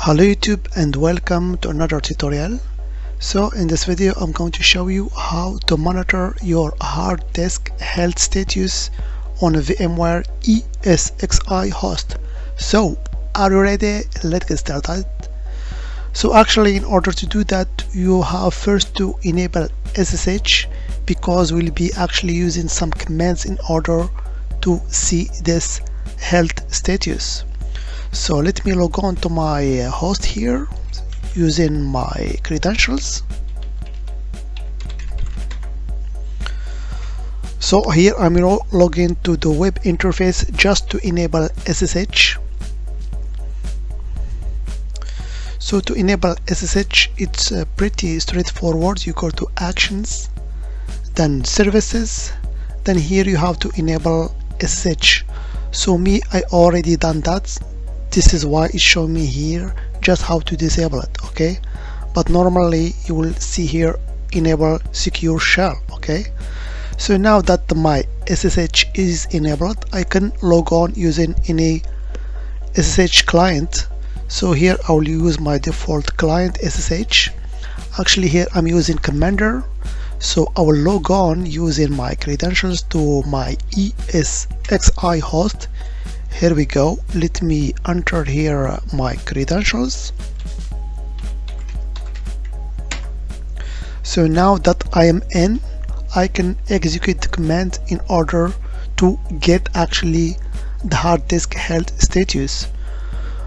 Hello YouTube and welcome to another tutorial. So in this video I'm going to show you how to monitor your hard disk health status on a VMware ESXI host. So are you ready? Let's get started. So actually, in order to do that, you have first to enable SSH, because we'll be actually using some commands in order to see this health status. So let me log on to my host here using my credentials. So here I'm logging to the web interface just to enable SSH. So to enable SSH, it's pretty straightforward. You go to Actions, then Services, then here you have to enable SSH. So I already done that. This is why it's showing me here just how to disable it, okay? But normally you will see here enable secure shell, okay? So now that my SSH is enabled, I can log on using any SSH client. So here I will use my default client SSH. Actually here I'm using Commander, so I will log on using my credentials to my ESXI host. Here we go. Let me enter here my credentials. So now that I am in, I can execute the command in order to get actually the hard disk health status.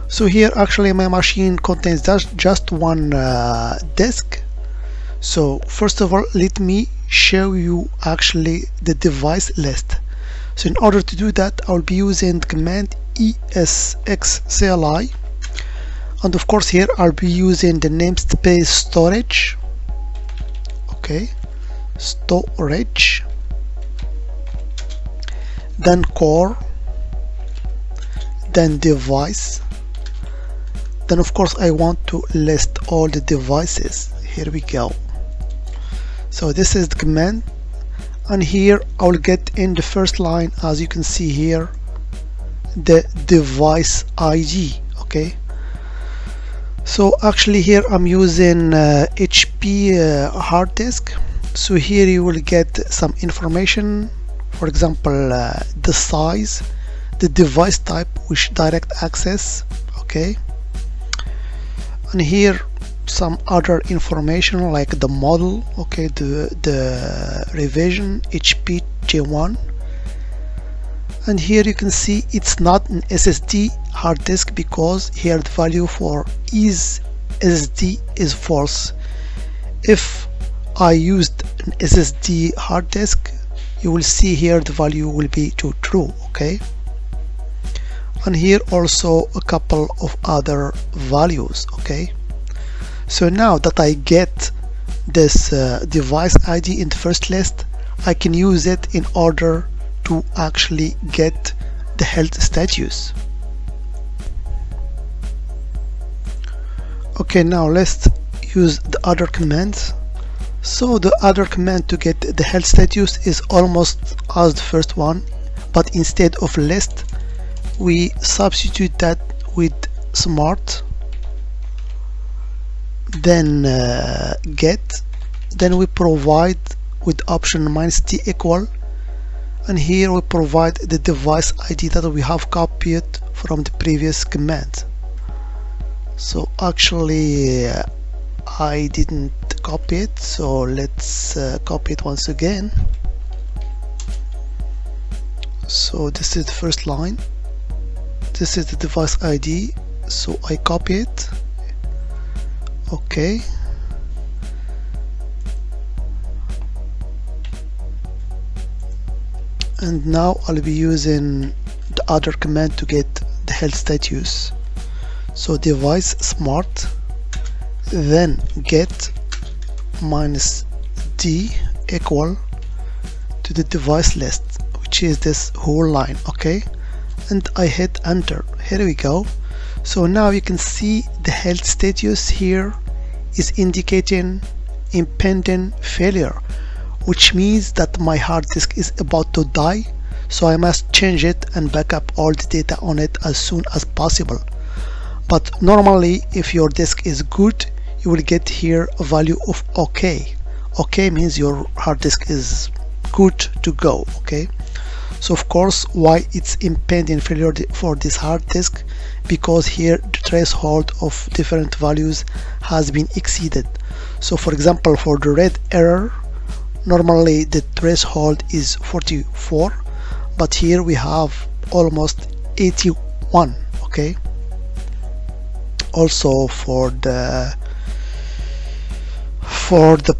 So here actually my machine contains just one disk. So first of all, let me show you actually the device list. So in order to do that, I'll be using the command ESXCLI, and of course here I'll be using the namespace storage, okay, storage, then core, then device, then of course I want to list all the devices. Here we go. So this is the command, and here I'll get in the first line, as you can see here, the device ID, okay? So actually here I'm using HP hard disk. So here you will get some information, for example the size, the device type, which direct access, okay? And here some other information like the model, okay, the revision HP J1, and here you can see it's not an SSD hard disk because here the value for is SSD is false. If I used an SSD hard disk, you will see here the value will be to true, okay? And here also a couple of other values, okay? So now that I get this device ID in the first list, I can use it in order to actually get the health status. Okay, now let's use the other commands. So the other command to get the health status is almost as the first one, but instead of list, we substitute that with smart, then get, then we provide with option -t equal, and here we provide the device ID that we have copied from the previous command. So actually I didn't copy it, so let's copy it once again. So this is the first line, this is the device ID, so I copy it, okay, and now I'll be using the other command to get the health status. So device smart, then get -d equal to the device list, which is this whole line, okay, and I hit enter. Here we go. So now you can see the health status here is indicating impending failure, which means that my hard disk is about to die, so I must change it and back up all the data on it as soon as possible. But normally if your disk is good, you will get here a value of OK. OK means your hard disk is good to go. Okay, so of course why it's impending failure for this hard disk, because here the threshold of different values has been exceeded. So for example, for the red error, normally the threshold is 44, but here we have almost 81. Okay, also for the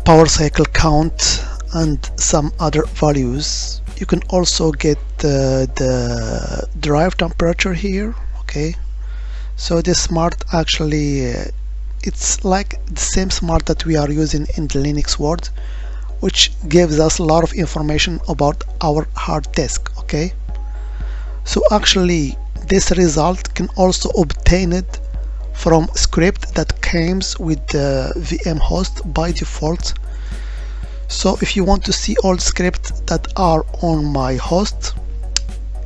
power cycle count and some other values, you can also get the drive temperature here. Okay, so this S.M.A.R.T actually it's like the same S.M.A.R.T that we are using in the Linux world, which gives us a lot of information about our hard disk. Okay, so actually this result can also obtain it from script that comes with the VM host by default. So if you want to see all the scripts that are on my host,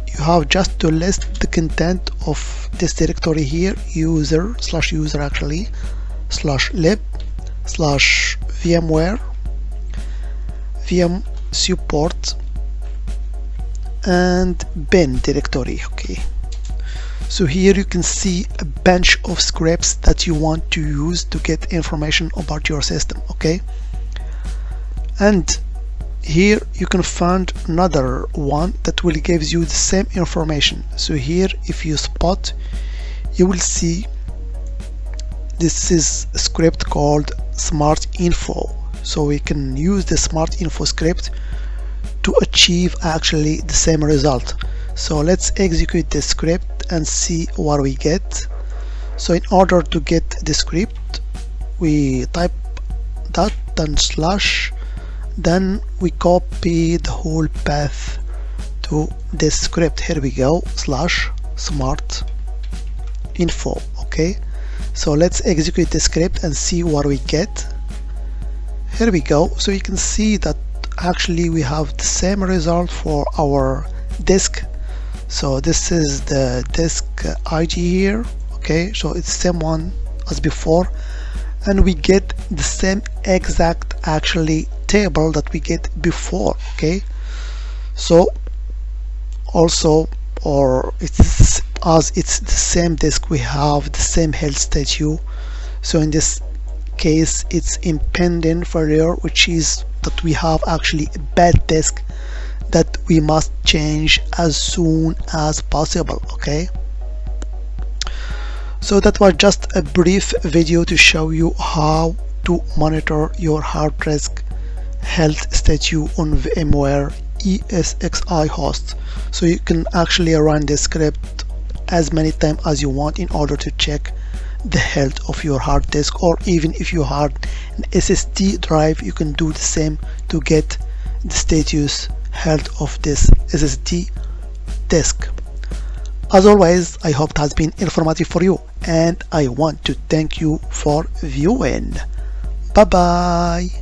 you have just to list the content of this directory here, user actually /lib /VMware VM support and bin directory. Okay, so here you can see a bunch of scripts that you want to use to get information about your system. Okay, and here you can find another one that will give you the same information. So here if you spot, you will see this is a script called smartinfo. So we can use the smartinfo script to achieve actually the same result. So let's execute this script and see what we get. So in order to get the script, we type dot and slash, then we copy the whole path to this script. Here we go, /smartinfo. Okay, so let's execute the script and see what we get. Here we go. So you can see that actually we have the same result for our disk. So this is the disk ID here. Okay, so it's the same one as before, and we get the same exact actually table that we get before. Okay, so also, or it's as it's the same disk, we have the same health statue. So in this case it's impending failure, which is that we have actually a bad disk that we must change as soon as possible. Okay, so that was just a brief video to show you how to monitor your hard disk health statue on VMware ESXI host. So you can actually run this script as many times as you want in order to check the health of your hard disk, or even if you have an SSD drive, you can do the same to get the status health of this SSD disk. As always, I hope it has been informative for you, and I want to thank you for viewing. Bye bye.